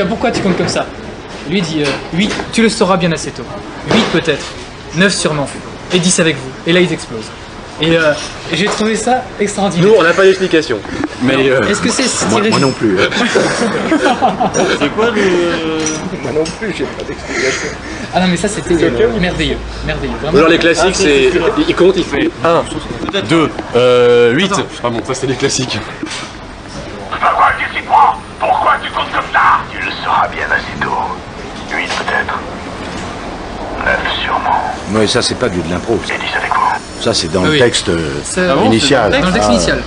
Pourquoi tu comptes comme ça? Lui dit 8, tu le sauras bien assez tôt. 8 peut-être, 9 sûrement, et 10 avec vous. Et là ils explosent. Et j'ai trouvé ça extraordinaire. Nous, on n'a pas d'explication. Mais est-ce que c'est moi non plus. C'est quoi le... Moi non plus, j'ai pas d'explication. Ah non mais ça c'était merveilleux, merveilleux. Vraiment. alors les classiques, c'est... Il compte, il fait 1, 2, 8. Ah bon, ça c'est les classiques. Pourquoi tu t'y prends? Pourquoi tu comptes comme ça? Tu le sauras bien assez tôt. 8 peut-être. 9 sûrement. Mais ça, c'est pas de l'impro. Et 10 avec vous. Ça, c'est dans Ah le oui. texte bon, initial. Dans le texte initial.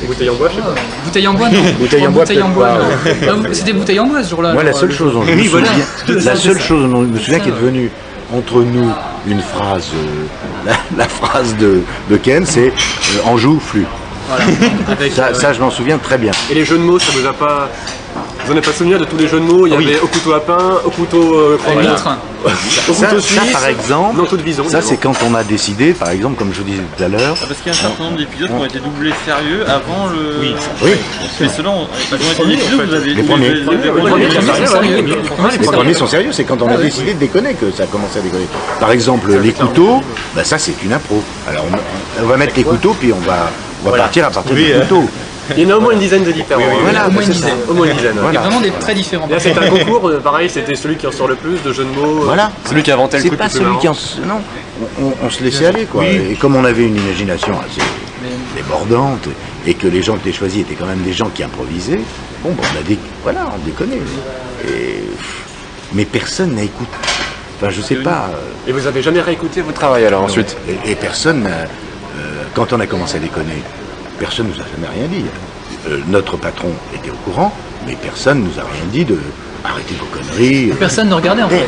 Bouteille en bois, je sais pas. Bouteille en bois, non. Bouteille en bois, Bouteille en peut-être bois, pas. non. C'était bouteille en bois ce jour-là. Moi, la genre, seule le- chose dont je me Oui, voilà. souviens, la seule chose dont je me souviens qui est devenue entre nous une phrase, la phrase de Ken, c'est Anjou flux. Voilà. Avec, Ça, je m'en souviens très bien. Et les jeux de mots, ça vous a pas... Vous n'en avez pas souvenir de tous les jeux de mots? Il y avait au couteau à pain, au couteau avec le train. au Ça, couteau suisse, par exemple, dans toute vision. ça c'est quand on a décidé, par exemple, comme je vous disais tout à l'heure, Parce qu'il y a un certain nombre d'épisodes qui ont été doublés sérieux avant le... oui, Mais ceux-là, ils ont été épisodes, vous avez... Les premiers. Les les premiers sont sérieux, c'est quand on a décidé de déconner que ça a commencé à déconner. Par exemple, les couteaux, bah ça c'est une impro. Alors on va mettre les couteaux, puis on va partir à partir des couteaux. Il y en a au moins une dizaine de différents. Voilà, au moins une c'est ça. dizaine. Au moins une dizaine. Voilà. Vraiment des très différents. Là, c'était un concours, pareil, c'était celui qui en sort le plus de jeux de mots. Voilà. Celui qui inventait le C'est truc pas le plus celui marrant. qui en... Non, on se laissait aller, quoi. Et comme on avait une imagination assez débordante, et que les gens qui étaient choisis étaient quand même des gens qui improvisaient, bon, ben, voilà, on déconnait. Et... Mais personne n'a écouté. Enfin, je sais pas. Et vous avez jamais réécouté votre travail alors ensuite? Et personne n'a... quand on a commencé à déconner, personne nous a jamais rien dit. Notre patron était au courant, mais personne nous a rien dit de arrêtez vos conneries. Personne ne regardait en fait.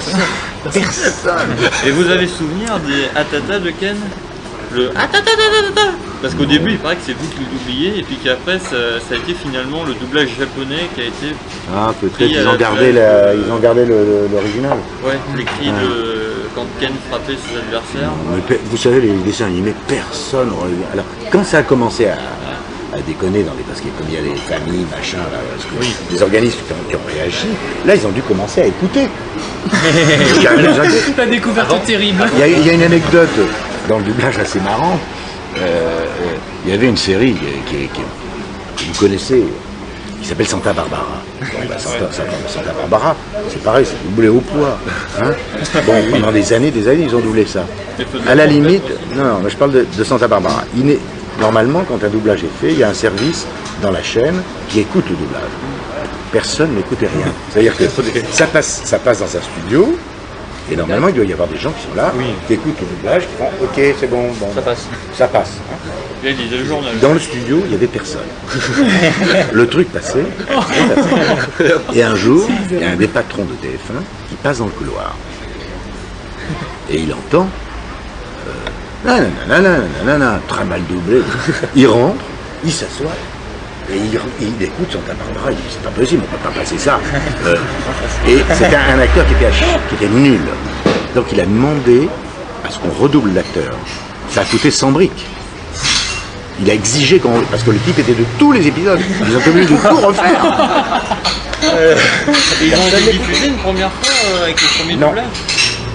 Personne. Et vous avez souvenir des Atata de Ken? Le Atata. Parce qu'au début, il paraît que c'est vous qui le doubliez, et puis qu'après, ça a été finalement le doublage japonais qui a été... Ah, peut-être Pris à ils ont la gardé duel. ils ont gardé l'original. Ouais, les cris de... quand Ken frappait ses adversaires. Mais vous savez, les dessins animés, personne revient. Alors, quand ça a commencé à déconner dans les... Parce que comme il y a des familles, machin, là, parce que les organismes qui ont réagi, là, ils ont dû commencer à écouter. La découverte terrible. Il y a une anecdote dans le doublage assez marrant. Il y avait une série que vous connaissez, qui s'appelle Santa Barbara. Bon, bah, Santa Barbara, c'est pareil, c'est doublé au poids. Hein. Bon, pendant des années, ils ont doublé ça. À la limite, non, mais je parle de Santa Barbara. Normalement, quand un doublage est fait, il y a un service dans la chaîne qui écoute le doublage. Personne n'écoutait rien. C'est-à-dire que ça passe dans un studio, et normalement, il doit y avoir des gens qui sont là, qui écoutent le doublage, qui font « Ok, c'est bon, Ça passe. ça passe. Hein. » Là, il lisait le journal. Dans le studio, il y avait personne. Le truc passait. Et un jour, il y a un des patrons de TF1 qui passe dans le couloir. Et il entend nanana, très mal doublé. Il rentre, il s'assoit. Et il écoute Santa Barbara, il dit c'est pas possible, on peut pas passer ça. Et c'était un acteur qui était nul. Donc il a demandé à ce qu'on redouble l'acteur. Ça a coûté 100 briques. Il a exigé parce que le type était de tous les épisodes. Ils ont obligés de tout refaire. Et ils ont été diffusés une première fois avec le premier Non. doublage?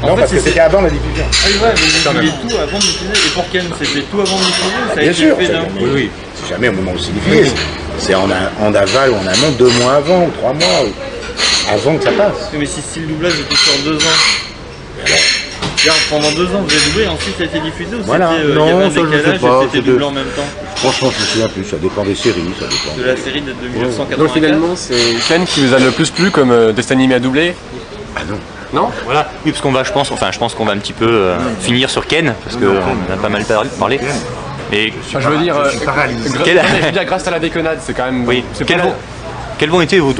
Non, parce que c'était avant la diffusion. Ah oui, ouais, mais ils diffusaient tout avant de diffuser. Et pour Ken, c'était tout avant de diffuser? Ça a Bien été sûr. fait d'un coup? Oui. C'est jamais au moment où c'est diffusé. C'est en aval ou en amont 2 mois avant ou 3 mois avant que ça passe. Mais si le doublage était sur 2 ans, regarde, pendant 2 ans vous avez doublé, ensuite ça a été diffusé ou Voilà. c'était, Non, il y avait un ça, je sais décalage pas, et c'était c'était- doublé en même temps? Franchement, je me souviens plus. Ça dépend des séries. Ça dépend. De la série de 1984. Donc finalement, c'est Ken qui vous a le plus plu comme dessin animé à doubler? Ah non. Non? Voilà, oui, parce qu'on va, je pense qu'on va un petit peu finir sur Ken, parce qu'on a pas mal parlé. Et Enfin, je veux dire, Quel- je veux dire, grâce à la déconnade, c'est quand même... oui, c'est quels vont été vos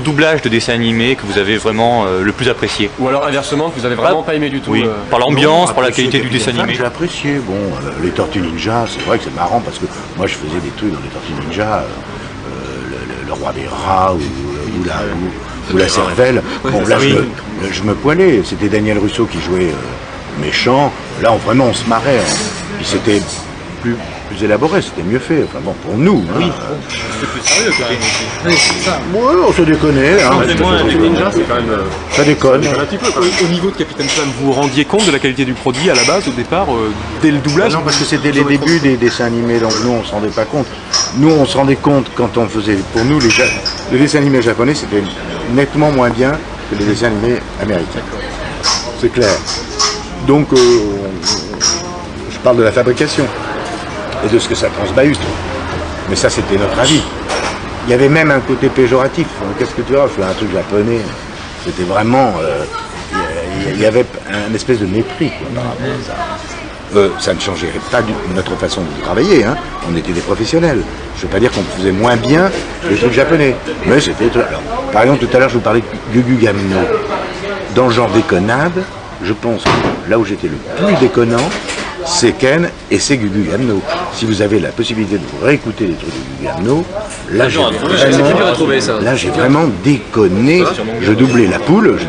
doublages de dessins animés que vous avez vraiment le plus apprécié? Ou alors inversement, que vous avez vraiment pas aimé du tout. Oui, par l'ambiance, par la qualité du dessin animé. J'ai apprécié. Bon, les Tortues Ninja, c'est vrai que c'est marrant parce que moi je faisais des trucs dans les Tortues Ninja, le roi des rats ou la cervelle. Bon, là je me poilais. C'était Daniel Russo qui jouait méchant. Là vraiment on se marrait. Hein. Puis c'était plus élaboré, c'était mieux fait. Enfin bon, pour nous. Oui, hein. C'était plus sérieux quand même aussi. oui, c'est ça. Ouais, on se déconnait. Hein. C'est moins Les ninjas, c'est quand même. Ça déconne. Un petit peu. Au niveau de Capitaine Flamme, vous vous rendiez compte de la qualité du produit à la base, au départ, dès le doublage? Non, parce que c'était les débuts des dessins animés, donc nous on se rendait pas compte. Nous on se rendait compte quand on faisait, pour nous les dessins animés japonais c'était nettement moins bien que les dessins animés américains. C'est clair. Donc je parle de la fabrication et de ce que ça transbahute. Mais ça c'était notre avis. Il y avait même un côté péjoratif. Qu'est-ce que tu as? Je fais un truc japonais. C'était vraiment... il y avait un espèce de mépris quoi, par rapport à ça. Ça ne changeait pas notre façon de travailler, hein. On était des professionnels. Je ne veux pas dire qu'on faisait moins bien les trucs japonais, mais c'était... Alors, par exemple, tout à l'heure, je vous parlais de Gugu Gamno. Dans le genre déconnade, je pense que là où j'étais le plus déconnant, c'est Ken et c'est Gugu Gamno. Si vous avez la possibilité de vous réécouter les trucs de Gugu Gamno, là j'ai vraiment déconné. Je doublais la poule,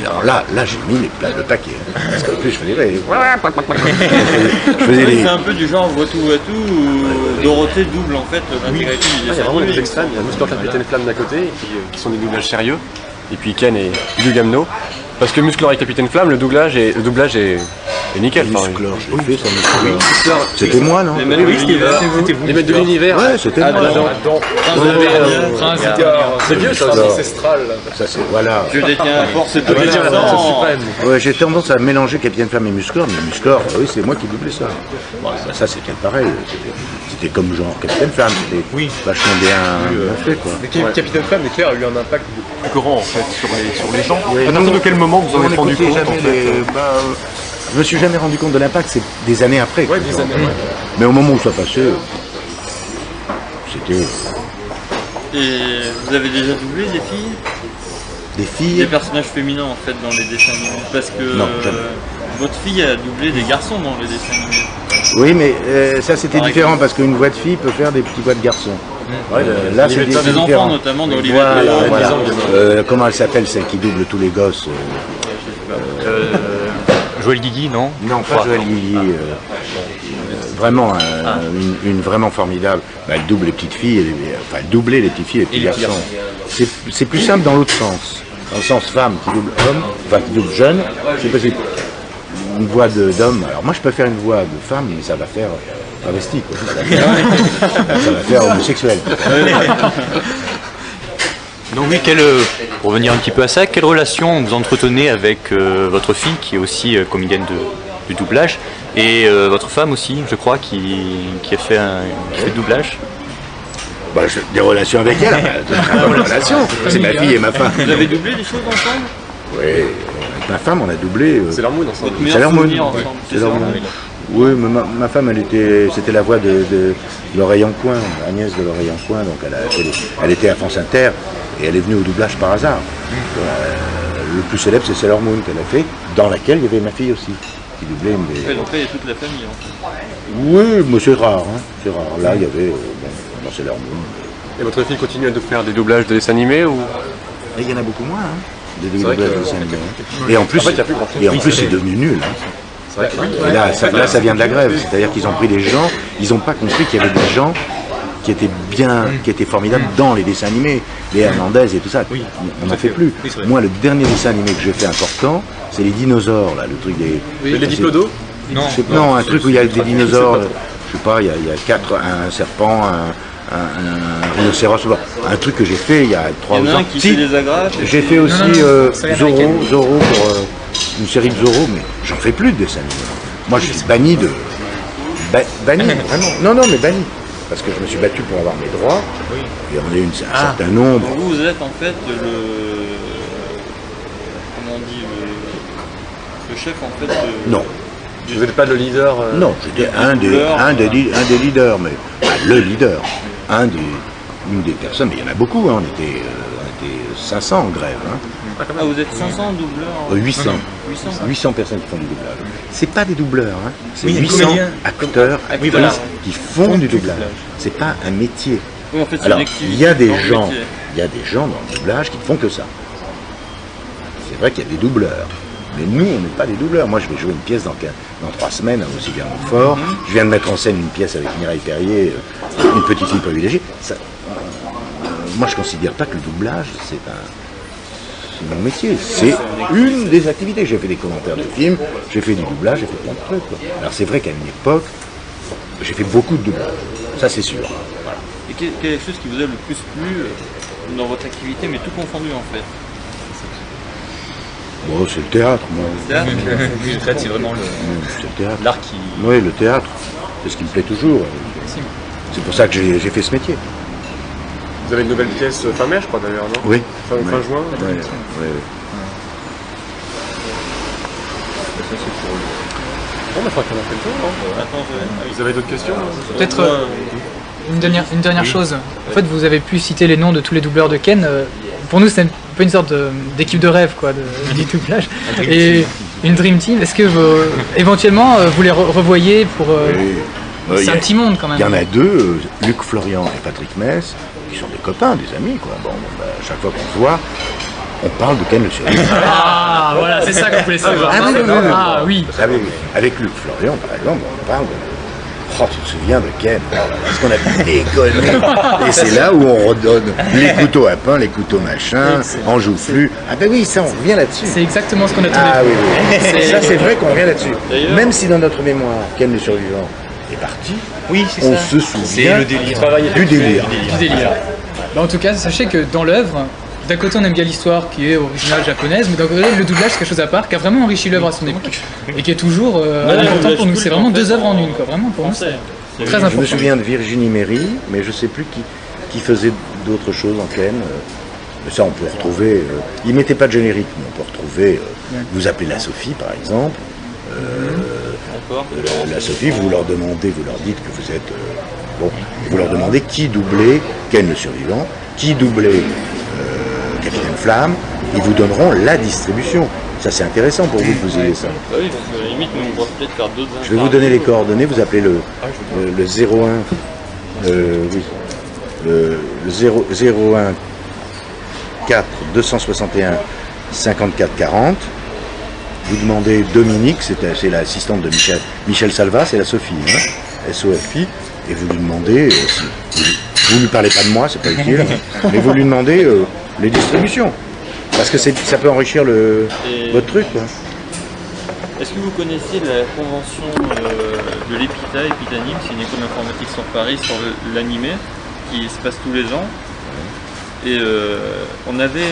Et alors là j'ai mis le paquet. Parce qu'en plus je faisais C'est un peu du genre Voitou où Dorothée double en fait l'intégralité du Il y a dessin vraiment les animé. deux extrêmes. Il y a Musclor Capitaine Flamme d'un côté, qui sont des doublages sérieux, et puis Ken et Gugu Gamno. Parce que Musclor et Capitaine Flamme, le doublage est nickel. Enfin, Musclor, je l'ai fait, ça. C'était moi, non? Les maîtres de l'univers. les maîtres de l'univers. Ouais, c'était moi. C'est vieux ça, ancestral. Ça c'est, voilà. Je détiens la force de tous les La force sang. suprême. Ouais, j'ai tendance à mélanger Capitaine Flamme et Musclor, mais Musclor, oui, c'est moi qui doublais ça. Bon, ça c'était pareil, c'était comme genre Capitaine Flamme, c'était vachement bien fait, quoi. Mais Capitaine Flamme, clair, a eu un impact plus grand en fait sur les gens. Ouais, À partir de quel moment vous en êtes rendu compte en fait? Je me suis jamais rendu compte de l'impact, c'est des années après. Ouais, des années, ouais. Mais au moment où ça passait, c'était Et vous avez déjà doublé des filles? des Des filles. personnages féminins en fait dans les dessins animés? Parce que Non, jamais. votre fille a doublé des garçons dans les dessins animés. Oui, mais ça c'était Par différent exemple. parce qu'une voix de fille peut faire des petits voix de garçon. Là c'est Des différent. enfants notamment dans Olivier Voilà, Trudeau, voilà. par exemple. Comment elle s'appelle, celle qui double tous les gosses Joël Guigui, non? Non, pas Joël Guilly. Vraiment, une vraiment formidable. Bah, elle double les petites filles, enfin elle doublait les petites filles et les petits garçons. C'est plus simple dans l'autre sens. Dans le sens femme qui double homme, enfin qui double jeune, c'est possible. Une voix d'homme. Alors moi je peux faire une voix de femme, mais ça va faire travesti, quoi. Ça va faire homosexuel. Donc oui, pour revenir un petit peu à ça, quelle relation vous entretenez avec votre fille qui est aussi comédienne de doublage et votre femme aussi, je crois, qui fait le doublage? Bah, j'ai des relations avec elle, de très bonnes relations. C'est ma fille et ma femme. Vous avez doublé des choses ensemble? Oui, avec ma femme on a doublé. C'est leur mood ensemble. Meilleur Sailor Moon. souvenir ensemble, c'est Sailor Sailor Moon. Moon. Oui, mais c'était la voix de l'oreille en coin, Agnès de l'oreille en coin, donc elle était à France Inter et elle est venue au doublage par hasard. Le plus célèbre c'est Sailor Moon qu'elle a fait, dans laquelle il y avait ma fille aussi, qui doublait une des... Ouais, donc là il y a toute la famille en fait. Oui, mais c'est rare, hein. C'est rare. Là il y avait dans Sailor Moon. Et votre fille continue à faire des doublages de dessins animés ou? Et il y en a beaucoup moins, hein, des vrai doublages que- de dessins animés, hein. Et en plus, En fait, il y a plus grand-chose. et en plus c'est devenu nul. Hein. C'est vrai que Et là, ça vient de la grève, c'est-à-dire qu'ils ont pris des gens, ils n'ont pas compris qu'il y avait des gens qui étaient bien, qui étaient formidables dans les dessins animés, les Hernandez et tout ça. On n'en fait plus. Moi, le dernier dessin animé que j'ai fait important, c'est les dinosaures, là, le truc des... les diplodos? Non, un truc où il y a des dinosaures, je sais pas, il y a un serpent, un rhinocéros, un truc que j'ai fait il y a 3 Il y en a ans. un qui Si, fait des agrafes. j'ai fait aussi série Zorro américaine. pour une série de Zorro, mais j'en fais plus de dessins animés. Moi, je suis banni de... banni, vraiment. Non, mais banni. Parce que je me suis battu pour avoir mes droits, et on a eu un certain nombre. Donc vous êtes en fait comment on dit, le chef en fait de... Non, Vous n'êtes pas le leader non, j'étais un des leaders, mais pas le leader. Une des personnes, mais il y en a beaucoup, hein, on était 500 en grève. Hein. Ah vous êtes 500 doubleurs? 800. 800. 800 personnes qui font du doublage. C'est pas des doubleurs, hein. C'est Oui, des 800 comédiens. acteurs, Oui, actrices voilà. qui font du doublage. C'est pas un métier. Oui, en fait, c'est Alors, une activité. il y a des dans le gens, métier. il y a des gens dans le doublage qui ne font que ça. C'est vrai qu'il y a des doubleurs, Mais nous, on n'est pas des doubleurs. Moi, je vais jouer une pièce dans 3 semaines au Cigar Montfort. Je viens de mettre en scène une pièce avec Mireille Perrier, une petite fille privilégiée. Moi, je considère pas que le doublage, c'est mon métier. C'est une des activités. J'ai fait des commentaires de films, j'ai fait du doublage, j'ai fait plein de trucs, quoi. Alors, c'est vrai qu'à une époque, j'ai fait beaucoup de doublage. Ça, c'est sûr. Voilà. Et quelle est la chose qui vous a le plus plu dans votre activité, mais tout confondu en fait? Bon, c'est le théâtre, moi. Théâtre En fait, c'est vraiment C'est le théâtre. l'art qui... Oui, le théâtre. C'est ce qui me plaît toujours. C'est pour ça que j'ai fait ce métier. Vous avez une nouvelle pièce fin mai, je crois d'ailleurs, non? Oui. Fin juin. Ouais, ouais. Bon, bah, je crois qu'on a fait le tour, non? Attends, Vous avez d'autres questions? Peut-être une dernière chose. En fait, vous avez pu citer les noms de tous les doubleurs de Ken. Pour nous, c'est un peu une sorte d'équipe de rêve, quoi, du doublage. Et une dream team. Est-ce que éventuellement vous les revoyez pour c'est un petit monde quand même. Il y en a deux, Luc Florian et Patrick Mess, qui sont des copains, des amis, quoi. Bon, bah, chaque fois qu'on se voit, on parle de Ken le Survivant. Ah, voilà, c'est ça qu'on voulait savoir. Ah oui. Avec Luc Florian, par exemple, on parle de... Oh, tu te souviens de Ken? Parce qu'on a pu déconner. Et c'est là où on redonne les couteaux à pain, les couteaux machin, en joufflu. Ah ben oui, ça, on revient là-dessus. C'est exactement ce qu'on a trouvé. Ah oui, oui. Ça, c'est vrai qu'on revient là-dessus. D'ailleurs- Même si dans notre mémoire, Ken le Survivant est parti, on se souvient le délire. du délire. Du délire. Bah, en tout cas, sachez que dans l'œuvre, d'un côté on aime bien l'histoire qui est originale japonaise, mais d'un côté le doublage c'est quelque chose à part qui a vraiment enrichi l'œuvre à son époque et qui est toujours important pour nous. C'est vraiment deux œuvres en une, quoi. Vraiment pour nous c'est très Je me important. souviens de Virginie Méry, mais je ne sais plus qui faisait d'autres choses en Ken. Mais ça, on peut retrouver. Il ne mettait pas de générique, mais on peut retrouver. Vous appelez la Sophie, par exemple. D'accord. La Sophie, vous leur demandez, vous leur dites que vous êtes. Bon, vous leur demandez qui doublait Ken le Survivant, qui doublait Capitaine Flamme, ils vous donneront la distribution. Ça, c'est intéressant pour vous que vous ayez ça. Bah oui, parce que à la limite, nous on pourrait peut-être faire d'autres. Je vais vous donner les coordonnées, vous appelez le 01. Oui. Le 01 4 261 54 40. Vous demandez Dominique, c'est l'assistante de Michel Salva, c'est la Sophie, hein, SOFI, et vous lui demandez, vous lui parlez pas de moi, c'est pas utile, mais vous lui demandez les distributions. Parce que ça peut enrichir votre truc, quoi. Est-ce que vous connaissez la convention de l'EPITA, Epitanim, c'est une école d'informatique sur Paris, sur l'animé, qui se passe tous les ans. Et on avait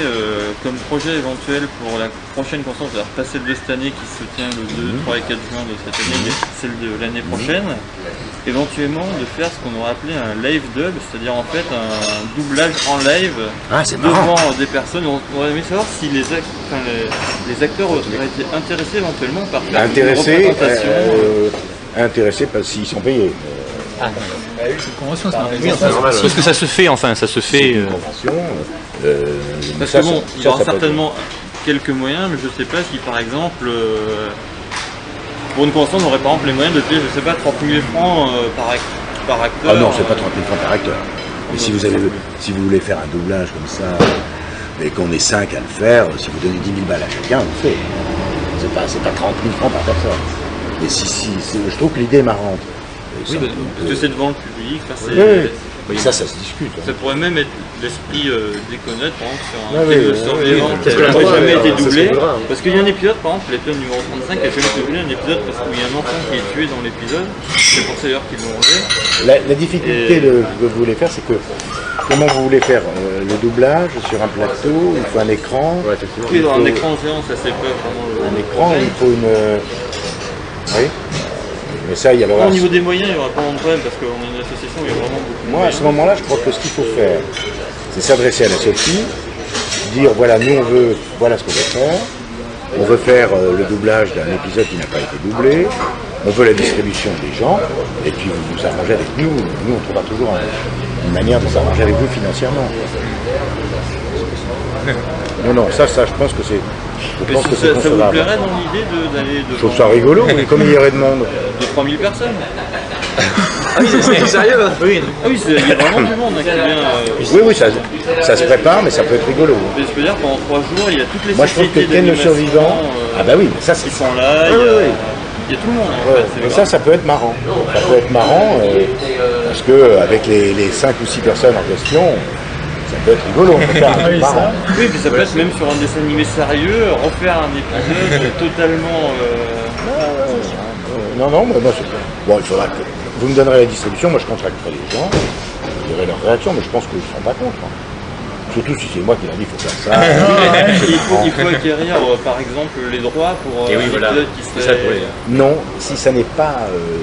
comme projet éventuel pour la prochaine conférence, alors pas celle de cette année qui se tient le 2, 3 et 4 juin de cette année, mais celle de l'année prochaine, éventuellement de faire ce qu'on aurait appelé un live dub, c'est-à-dire en fait un doublage en live devant des personnes. On aurait aimé savoir si les acteurs auraient été intéressés éventuellement par faire une représentation. Intéressés parce qu'ils sont payés. Cette convention, c'est normal. Parce que ça se fait, enfin, ça se fait... Parce que bon, il y aura certainement quelques moyens, mais je sais pas si par exemple, pour une convention, on aurait par exemple les moyens de payer, je sais pas, 30 000 francs par acteur. Ah non, c'est pas 30 000 francs par acteur. Mais si vous voulez faire un doublage comme ça, et qu'on est 5 à le faire, si vous donnez 10 000 balles à chacun, on le fait. C'est pas 30 000 francs par personne. Mais je trouve que l'idée est marrante. Oui, parce que c'est devant le public. Oui, ça se discute. Ça pourrait même être l'esprit déconnette, par exemple, sur un Ouais, film oui, survivant oui, qui oui, n'a oui, jamais oui, été oui, doublé. c'est ce Parce qu'il y a un épisode, par exemple, l'épisode numéro 35, qui a jamais été doublé, un épisode parce qu'il y a un enfant qui est tué dans l'épisode. C'est pour ça d'ailleurs qu'ils l'ont enlevé. La difficulté que vous voulez faire, c'est que comment vous voulez faire le doublage sur un plateau, il faut un écran. Oui, dans un écran géant, ça c'est pas vraiment un écran, il faut une. Oui. Mais ça, il y a au niveau des moyens, il n'y aura pas de problème parce qu'on est une association où il y a vraiment beaucoup de Moi, à ce moment-là, je crois que ce qu'il faut faire, c'est s'adresser à la Sophie, dire voilà, nous voilà ce qu'on veut faire. On veut faire le doublage d'un épisode qui n'a pas été doublé. On veut la distribution des gens. Et puis vous vous arrangez avec nous. Nous, on trouvera toujours une manière de s'arranger avec vous financièrement. Non, ça, je pense que c'est. Je pense que c'est ça vous concevable. plairait dans l'idée d'aller de. Je trouve ça rigolo, mais comme il y aurait de monde. De 3000 personnes. Ah oui, c'est sérieux. Oui, il y a vraiment du monde qui vient. Oui, ça se prépare, mais ça peut être rigolo. Mais je peux dire, pendant 3 jours, il y a toutes les Moi, je trouve que sociétés Ken le d'animation, Survivant, Ah bah oui, mais ça c'est... Ils sont là, Ouais, ouais. il y a tout le monde en Ouais, fait. c'est mais grave. ça peut être marrant. Ça peut être marrant parce que avec les 5 ou 6 personnes en question, ça peut être rigolo. On peut faire un truc Oui, marrant. ça. Oui, puis ça peut être même sur un dessin animé sérieux, refaire un épisode totalement. Non, non, moi c'est bon. Il faudra que vous me donnerez la distribution. Moi, je contacterai les gens, je verrai leur réaction, mais je pense qu'ils ne se rendent pas compte. Hein. Surtout si c'est moi qui leur dis qu'il faut faire ça. Il faut acquérir par exemple les droits pour Et oui, voilà. l'épisode qui C'est ça pour serait. les- Non, si ça n'est pas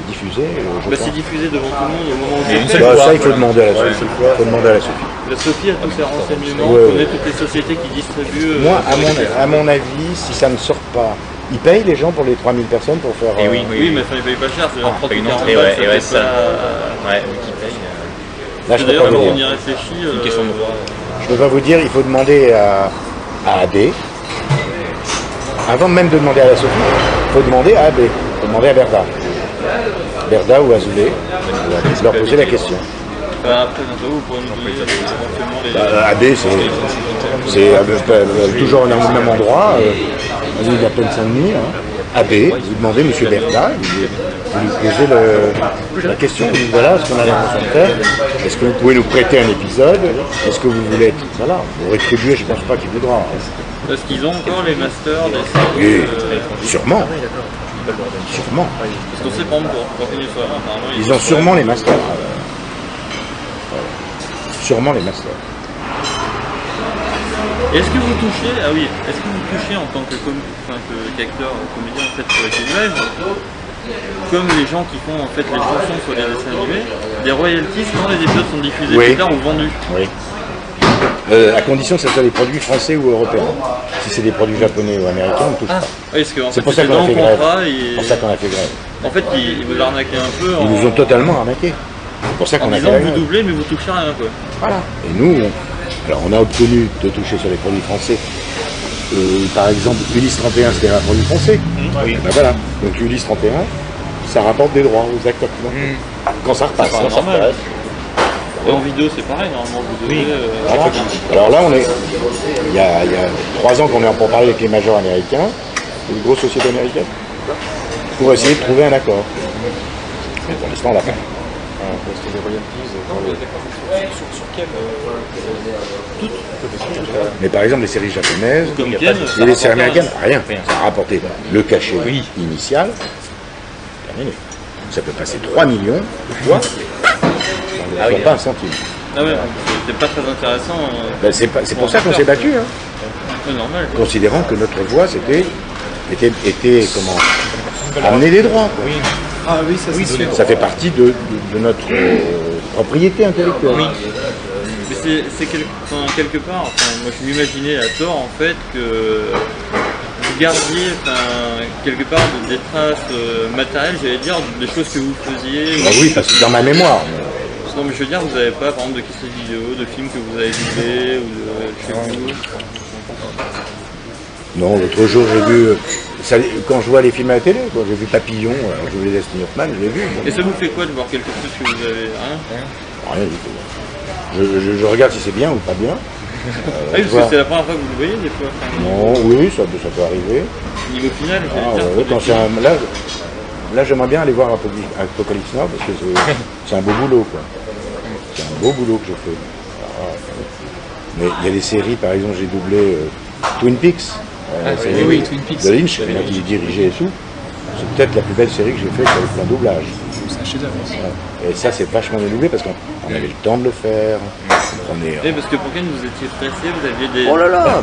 diffusé, je Bah, pense. c'est diffusé devant tout le monde au moment où Et une c'est seule fait. Bah, fois, ça, il faut voilà. demander à la Ouais, Sophie. Il faut demander à la Sophie. La Sophie a tous ses renseignements, Ouais, connaît ouais. toutes les sociétés qui distribuent. Moi, sur à mon avis, si ça ne sort pas, ils payent les gens pour les 3000 personnes pour faire. Et oui, Oui, mais enfin, ils payent pas cher, c'est genre 30 ou une 40 entrée, balles, ouais, et ouais, fait ça. pas- Ouais, qui paye. Là, je peux D'ailleurs, pas vous quand on dire. y réfléchit, Une question de droit. Je peux pas vous dire. Il faut demander à AD. Avant même de demander à la Sophie, il faut demander à AB. Il faut demander à Berda ou Azoulay. Je leur poser la question. Enfin, après, vous pourrez nous donner éventuellement les. AD, c'est toujours au même endroit. Avenue de la Plaine-Saint-Denis. AB, vous demandez M. Berda, vous lui posez la question, vous dites voilà ce qu'on a l'intention de faire, est-ce que vous pouvez nous prêter un épisode, est-ce que vous voulez être, voilà, vous rétribuer, je ne pense pas qu'il voudra. Est-ce qu'ils ont encore les masters des séries Et sûrement, sûrement, Parce qu'on sait pas pour finir sur apparemment. ils ont sûrement les masters. Sûrement les masters. Est-ce que vous touchez, ah oui, est-ce que vous touchez en tant qu'acteur, comédien en fait sur les doublages, comme les gens qui font en fait les chansons sur les dessins animés, des royalties quand les épisodes sont diffusés Oui. plus tard ou vendus? Oui. À condition que ce soit des produits français ou européens. Si c'est des produits japonais ou américains, on ne touche pas. Oui, parce qu'en C'est fait, pour ça qu'on dans a fait le grève. contrat, C'est pour ça qu'on a fait grève. en fait, ils vous arnaquaient un peu Ils nous ont totalement arnaqués. C'est pour ça en qu'on a fait disant la vous grève. doublez mais vous touchez rien quoi. Voilà. Et nous, alors on a obtenu de toucher sur les produits français. Par exemple, Ulysse 31, c'était un produit français. Oui. Ben voilà. Donc Ulysse 31, ça rapporte des droits aux acteurs qui l'ont fait. Quand ça repasse, C'est pas quand ça normal. repasse. Et en vidéo c'est pareil, normalement vous devez. Voilà. Alors là, il y a 3 ans qu'on est en pourparlers avec les majors américains, les grosses sociétés américaines, pour essayer de trouver un accord. Mais pour l'instant, on l'a pas. Mais par exemple, les séries japonaises Comme et Ken, ça les séries rapporte américaines, rien. Ça a rapporté le cachet initial, terminé. Ça peut passer 3 millions de fois, on ne reçoit pas un centime. Ah ouais, c'est pas très intéressant. Ben, c'est pour ça qu'on s'est battu, hein, C'est normal. considérant que notre voix était comment amener des droits. Quoi. Ah oui, ça c'est sûr. Ça fait partie de notre propriété intellectuelle. Mais c'est quelque part, enfin, moi je m'imaginais à tort en fait que vous gardiez quelque part des traces matérielles, j'allais dire, des choses que vous faisiez. Ben oui, parce que dans ma mémoire. Non mais je veux dire, vous n'avez pas par exemple de cassettes vidéo, de films que vous avez doublés ou de chez vous. Non, l'autre jour j'ai vu, quand je vois les films à la télé, quoi, j'ai vu Papillon, alors je voulais Destiny Hoffman, je l'ai vu. Bon, Et ça vous fait quoi de voir quelque chose que vous avez rien du tout. Je regarde si c'est bien ou pas bien. Ah oui, je parce que vois. c'est la première fois que vous le voyez des fois. Enfin, Non, oui, ça peut arriver. niveau final, Ah, j'allais dire. ouais, quand c'est là j'aimerais bien aller voir Apocalypse Now parce que c'est un beau boulot, quoi. C'est un beau boulot que je fais. Mais il y a des séries, par exemple, j'ai doublé Twin Peaks. La série oui, Twin Peaks. de Lynch, c'est moi qui l'ai dirigé et tout. C'est peut-être la plus belle série que j'ai faite avec plein de doublage. C'est un chef-d'œuvre. Et ça, c'est vachement bien doublé parce qu'on avait le temps de le faire. On est Oui, parce que pour Ken, vous étiez pressé, vous aviez des. oh là là,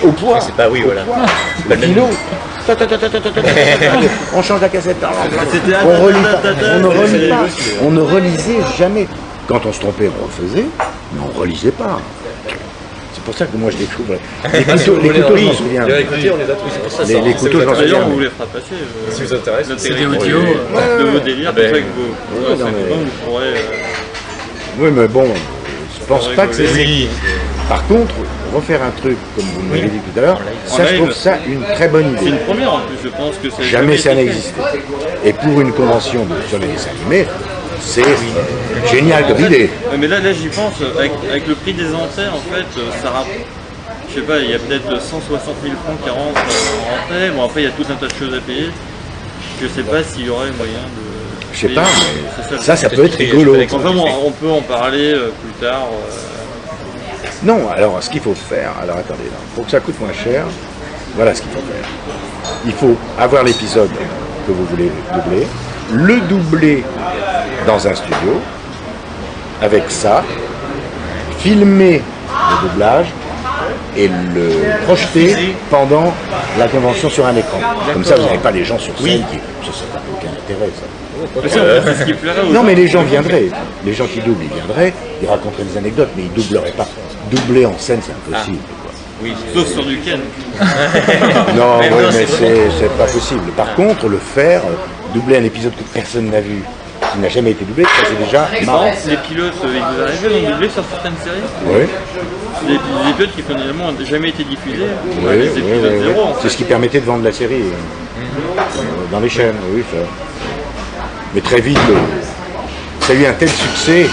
au poids. C'est pas oui, voilà. Le kilo. On change la cassette. C'était On relit pas. On ne relit pas. On ne relisait jamais. Quand on se trompait, on refaisait, mais on ne relisait pas. C'est pour ça que moi je découvre. Les couteaux, je m'en souviens. Écoutez, on les a tous, c'est pour ça. Les couteaux, je m'en D'ailleurs, souviens. on vous les fera passer. Si vous intéresse. C'est des l'intégralité audios. de vos délires, ben, tout ça que vous. ouais, non, c'est mais- bon, vous pourrez. Oui, mais bon, je pense pas que c'est. Oui. Par contre, refaire un truc, comme vous m'avez dit tout à l'heure, ça, je live. trouve ça une très bonne C'est idée. une première en plus, je pense que ça. Jamais ça été fait. n'existait. Et pour une convention sur les dessins animés, c'est génial comme idée. Ouais, mais là j'y pense, avec le prix des entrées, en fait, je sais pas, il y a peut-être 160 000 francs qui rentrent en rentrée. Bon, après, il y a tout un tas de choses à payer. Je sais pas s'il y aurait moyen de... Je sais pas, mais C'est ça peut être rigolo. Enfin bon, on peut en parler plus tard. Non, alors ce qu'il faut faire, alors attendez, pour que ça coûte moins cher, voilà ce qu'il faut faire. Il faut avoir l'épisode que vous voulez doubler, le doubler dans un studio, avec ça, filmer le doublage et le projeter pendant la convention sur un écran. Comme ça, vous n'avez pas les gens sur scène qui... Ça n'a aucun intérêt, ça. C'est ce qui plairait aux Non, gens. mais les gens viendraient. Les gens qui doublent, ils viendraient, ils raconteraient des anecdotes, mais ils doubleraient pas. Doubler en scène, c'est impossible. Quoi. Oui, sauf sur du Ken. Non, oui, mais c'est pas possible. Par contre, le faire, doubler un épisode que personne n'a vu, qui n'a jamais été doublé, ça c'est déjà Par marrant. exemple, les pilotes, ils vous arrivez d'en doubler sur certaines séries. Oui, Des épisodes qui finalement n'ont jamais été diffusés. oui, Des oui, épisodes oui. zéro. En C'est fait. ce qui permettait de vendre la série dans les chaînes, oui, ça. Mais très vite, ça a eu un tel succès,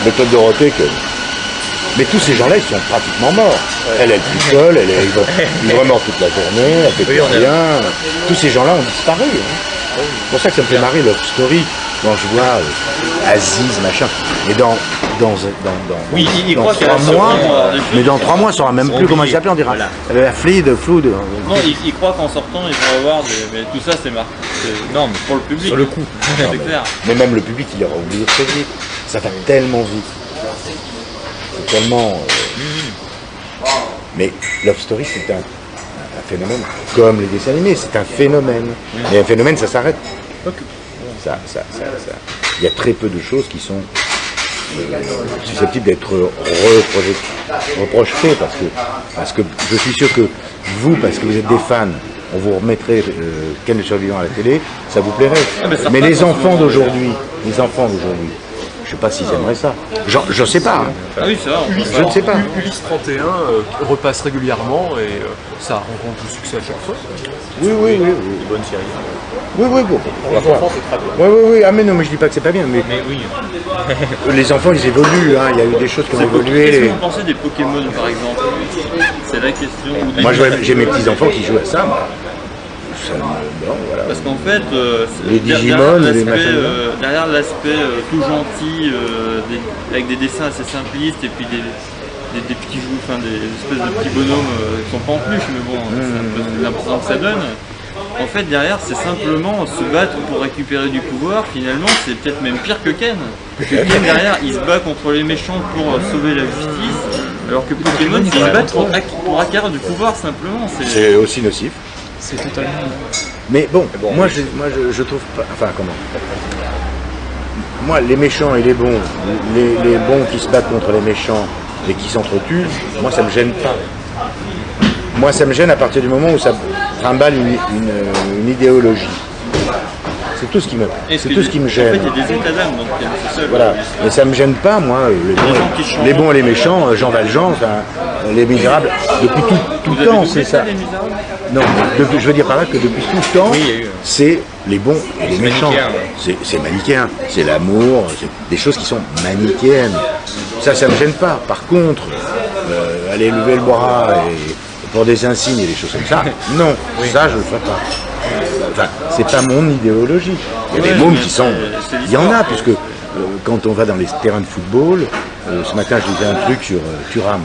le Club Dorothée, que... Mais tous ces gens-là, ils sont pratiquement morts. Elle toute seule, elle est librement toute la journée, elle fait plus rien. Tous ces gens-là ont disparu. Hein. C'est pour ça que ça me fait marrer Love Story, quand je vois Aziz, machin. Mais dans Oui, il dans croit qu'il y a 3 la mois, sortie, mais dans 3 mois, on saura même plus comment il s'appelle, on dira. Flood. Non, il croit qu'en sortant, ils vont avoir des... Mais tout ça, c'est marqué. Non, mais pour le public. Sur le coup. C'est clair. Mais même le public, il aura oublié très vite. Ça va tellement vite. C'est tellement... Mais Love Story, c'est un phénomène. Comme les dessins animés, c'est un phénomène. Mais un phénomène, ça s'arrête. Ça. Il y a très peu de choses qui sont susceptibles d'être reprojetées parce que je suis sûr que vous, parce que vous êtes des fans, on vous remettrait Ken le survivant à la télé, ça vous plairait. Mais les enfants d'aujourd'hui, je ne sais pas s'ils aimeraient ça. Je ne sais pas. Hein. Ah oui, c'est vrai. Je ne sais pas. Ulysse 31 repasse régulièrement et ça rencontre le succès à chaque fois. Oui. Bonne série. Oui, bon. Pour les enfants, c'est très bien. Oui. Ah mais non, mais je dis pas que c'est pas bien. Mais oui. les enfants, ils évoluent. Hein. Il y a eu des choses qui ont Qu'est-ce évolué. que vous pensez des Pokémon, par exemple? C'est la question. Ou des- Moi, j'ai mes petits-enfants qui jouent à ça. Moi. Ça me... bon, voilà. Parce qu'en fait, Les Digimon, les machins. derrière l'aspect tout gentil, avec des dessins assez simplistes et puis des petits joues, enfin des espèces de petits bonhommes qui sont pas en peluche, mais bon, c'est un peu l'impression que ça donne. En fait, derrière, c'est simplement se battre pour récupérer du pouvoir. Finalement, c'est peut-être même pire que Ken. Parce que Ken, derrière, il se bat contre les méchants pour sauver la justice, alors que Pokémon, ils se battent pour acquérir du pouvoir simplement. C'est aussi nocif. C'est totalement. Mais bon, moi je trouve pas. Enfin, comment? Moi, les méchants et les bons, les bons qui se battent contre les méchants et qui s'entretuent, moi ça me gêne pas. Moi ça me gêne à partir du moment où ça trimballe une idéologie. C'est tout ce qui me gêne. En fait, il y a des états d'âme dans Ken, c'est ça. Voilà. Mais ça me gêne pas, moi, les bons et les méchants, Jean Valjean, enfin, les Misérables, depuis tout le temps, c'est ça. Les Misérables. Non, je veux dire par là que depuis tout le temps, c'est les bons et les méchants. C'est manichéen, c'est l'amour, c'est des choses qui sont manichéennes. Ça me gêne pas. Par contre, aller lever le bras et pour des insignes et des choses comme ça, non, ça je le ferai pas. Enfin, c'est pas mon idéologie. Il y a des mômes qui sont... Il y en a, puisque quand on va dans les terrains de football, ce matin je lisais un truc sur Thuram.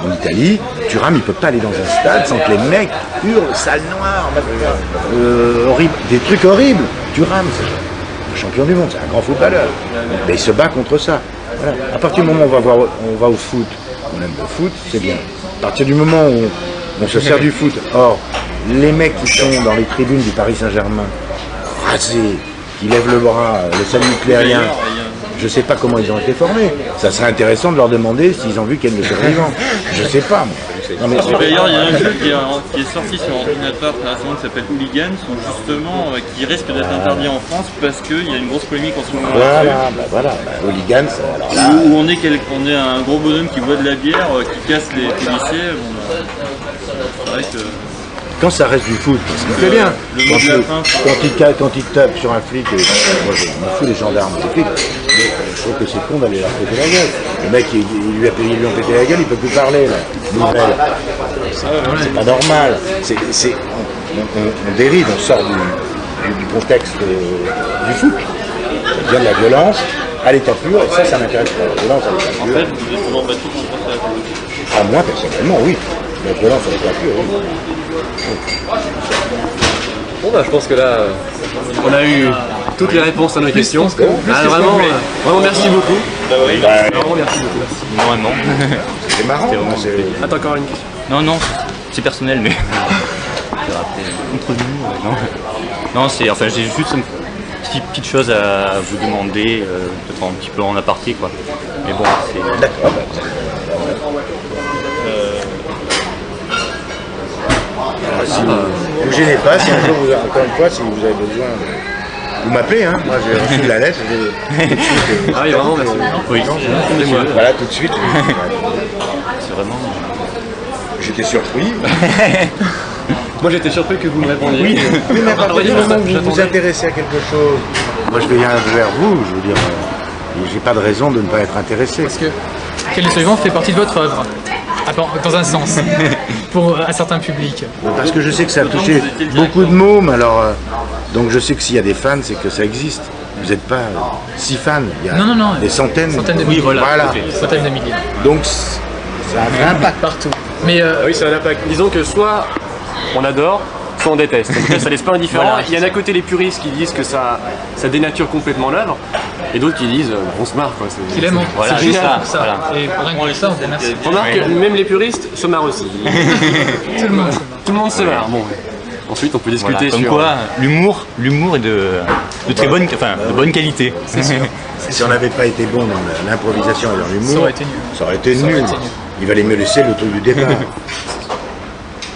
En Italie, Thuram il peut pas aller dans un stade sans que les mecs hurlent, salle noire, horrible, des trucs horribles. Thuram, c'est un champion du monde, c'est un grand footballeur. Mais il se bat contre ça. Voilà. À partir du moment où on va au foot, on aime le foot, c'est bien. À partir du moment où on se sert du foot, or, les mecs qui sont dans les tribunes du Paris Saint-Germain, rasés, qui lèvent le bras, le salut nucléaire, je ne sais pas comment ils ont été formés. Ça serait intéressant de leur demander s'ils ont vu Ken le survivant. Je ne sais pas, moi. Non, mais D'ailleurs, il y a un jeu qui est sorti sur ordinateur très récemment qui s'appelle Hooligans, qui risque d'être interdit en France parce qu'il y a une grosse polémique en ce moment. Voilà, Hooligans, alors là... Où on est un gros bonhomme qui boit de la bière, qui casse les policiers. Bon, c'est vrai que... quand ça reste du foot, parce que Très bien. quand il tape sur un flic, moi je me fous des gendarmes, des flics, je trouve que c'est con d'aller leur péter la gueule. Le mec, ils lui ont pété la gueule, il peut plus parler, là. Nouvelle. C'est pas normal. On dérive, on sort du contexte du foot. Ça devient de la violence à l'état pur, et ça m'intéresse pas. La violence à l'état En pur. fait, vous êtes toujours battu contre la police. À moi, personnellement, oui. La violence à l'état pur, oui. Bon bah je pense que là, on a eu toutes les réponses à nos questions. plus que Vraiment, complet. vraiment merci beaucoup. Vraiment merci beaucoup. Normalement. C'est marrant. vraiment Attends, encore une question. Non, c'est personnel, mais. Entre nous, non. Non, c'est. Enfin, j'ai juste une petite chose à vous demander, peut-être un petit peu en aparté, quoi. Mais bon, c'est. D'accord. Si vous gênez pas, si un jour, encore une fois, si vous avez besoin, vous m'appelez, hein. Moi j'ai reçu la lettre, tout de suite, Ah oui, vraiment merci. Oui, voilà, tout de suite. c'est vraiment. J'étais surpris. Moi j'étais surpris que vous me répondiez. Oui, mais à partir du moment où vous vous J'attendais. intéressez à quelque chose, moi je viens vers vous, je veux dire, j'ai pas de raison de ne pas être intéressé. Parce que Quel est suivant fait partie de votre œuvre. Dans un sens, pour un certain public. Parce que je sais que ça a touché beaucoup de mômes, alors donc je sais que s'il y a des fans, c'est que ça existe. Vous n'êtes pas 6 fans, il y a Non, des centaines. Centaines de Oui, milliers. voilà. Centaines de milliers. Donc ça a un vrai impact. Partout. Mais Ah oui, ça a un impact. Disons que soit on adore, soit on déteste. En tout cas, ça laisse pas indifférent. Voilà, Il y en a d'un côté les puristes qui disent que ça dénature complètement l'œuvre, et d'autres qui disent on se marre quoi. qu'il aime, Voilà, c'est juste c'est ça, pour ça. voilà. Et rien que pour ça, on vous remercie. Remarque que même les puristes se marrent aussi. Tout le monde. Tout le monde se marre. Bon. Ensuite, on peut discuter Voilà, comme sur. quoi, l'humour est de très bonne, de bonne qualité. C'est sûr. Si on n'avait pas été bon dans l'improvisation et dans l'humour, Ça aurait été nul. ça aurait été Ça aurait nul. été nul. Il valait mieux laisser le truc du départ.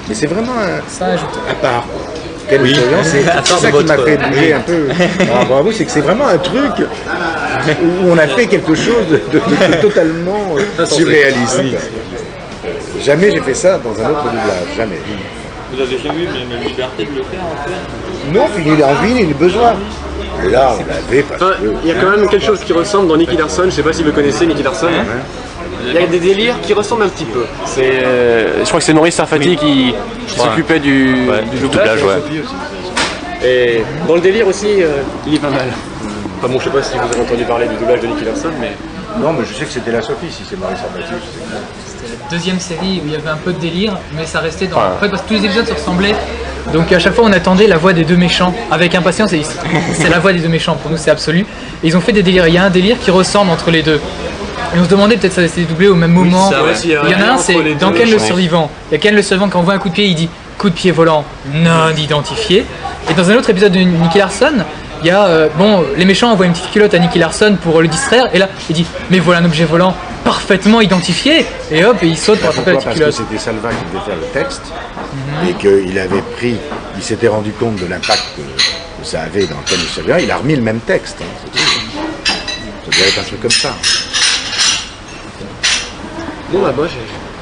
Mais c'est vraiment Ça ajoute. à part. Quelle Oui. expérience, c'est À part ça de qui m'a votre- fait bouger un peu par rapport à vous, c'est que c'est vraiment un truc où on a fait quelque chose de totalement surréaliste. Jamais j'ai fait ça dans un autre doublage, jamais. Vous avez jamais eu la liberté de le faire en fait? Non, puis ni l'envie ni le besoin. Et là, on l'avait parce Enfin, que... il y a quand même quelque chose qui ressemble dans Nicky Larson. Je sais pas si vous connaissez Nicky Larson. Il y a des délires qui ressemblent un petit peu. C'est, je crois que c'est Maurice Sarfati qui s'occupait du doublage. ouais. Sophie aussi. Et dans le délire aussi, il est pas mal. Enfin bon, je sais pas si vous avez entendu parler du doublage de Nicky Larson, mais Non, mais je sais que c'était la Sophie, si c'est Maurice Sarfati, je sais pas. C'était la deuxième série où il y avait un peu de délire, mais ça restait dans. En fait, parce que tous les épisodes se ressemblaient. Donc à chaque fois, on attendait la voix des deux méchants avec impatience. Et c'est la voix des deux méchants. Pour nous, c'est absolu. Et ils ont fait des délires. Il y a un délire qui ressemble entre les deux. Et on se demandait peut-être ça s'était doublé au même moment. ça, ouais. Il y en a un, c'est dans Ken le survivant. Il y a Ken le survivant qui envoie un coup de pied, il dit coup de pied volant non identifié. Et dans un autre épisode de Nicky Larson, il y a les méchants envoient une petite culotte à Nicky Larson pour le distraire. Et là, il dit mais voilà un objet volant parfaitement identifié. Et hop, et il saute pour attraper la Pourquoi? petite Parce que culotte. c'était Salva qui devait faire le texte et qu'il avait pris, il s'était rendu compte de l'impact que ça avait dans Ken le survivant, il a remis le même texte. Hein, c'est tout. Ça devait être un truc comme ça. bon bah moi j'ai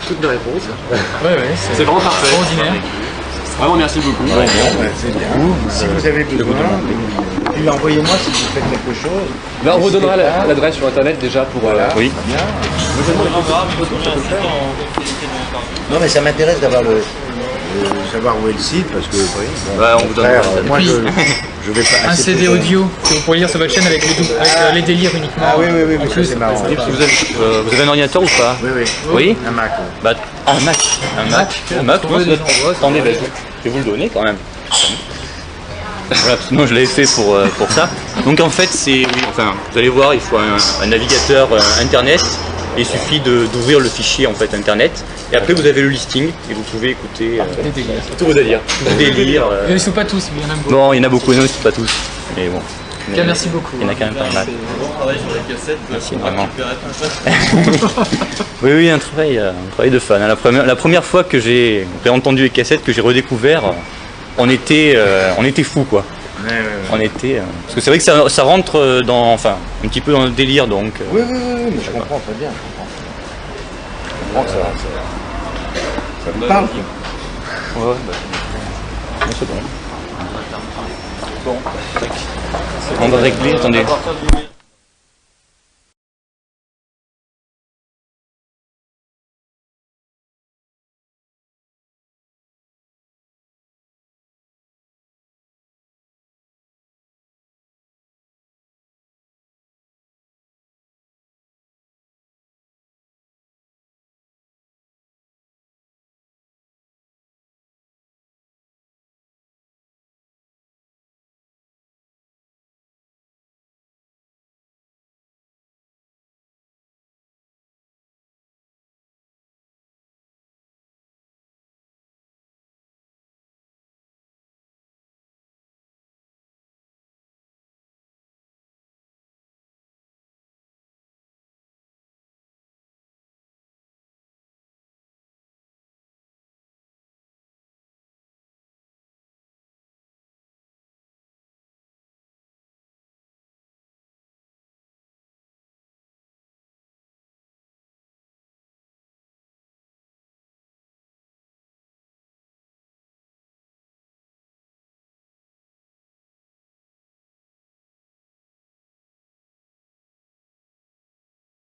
toutes mes réponses. Ouais, C'est vraiment parfait. ordinaire. Vraiment merci beaucoup. Ouais, c'est bien. Si vous avez besoin, puis envoyez-moi si vous faites quelque chose. Là, on vous donnera l'adresse sur internet déjà pour. Oui. Non, mais ça m'intéresse d'avoir savoir où est le site parce que Ouais, on vous donne frère, l'adresse. moi je vais pas Un accepter CD ça. audio que vous pourrez lire sur votre chaîne avec les délires uniquement. Ah oui, En mais plus, ça, c'est marrant. Vous avez un ordinateur ou pas? Oui. Oui. Un Mac. Bah, un Mac. Un Mac, trouver des endroits, attendez, bah, je vais vous le donner quand même. Voilà, parce que moi je l'avais fait pour ça. Donc en fait, vous allez voir, il faut un navigateur internet. Et il suffit d'ouvrir le fichier en fait internet. Et après vous avez le listing et vous pouvez écouter des délires. Tous vos délires. tous les délires. Ils ne sont pas tous, mais il y en a beaucoup. Non, il y en a beaucoup, non, c'est pas tous. Mais bon. Bien, merci beaucoup. Il y en a quand même pas mal. On travaille sur les cassettes, Merci, on vraiment. récupérait tout ça. Oui, un travail de fan. La première fois que j'ai entendu les cassettes, que j'ai redécouvert, on était fous quoi. On était, parce que c'est vrai que ça rentre un petit peu dans le délire donc. Oui, mais je comprends très bien. Je comprends que ça vous parle. Quoi. Ouais, bah, c'est bon. On va régler, attendez. À partir du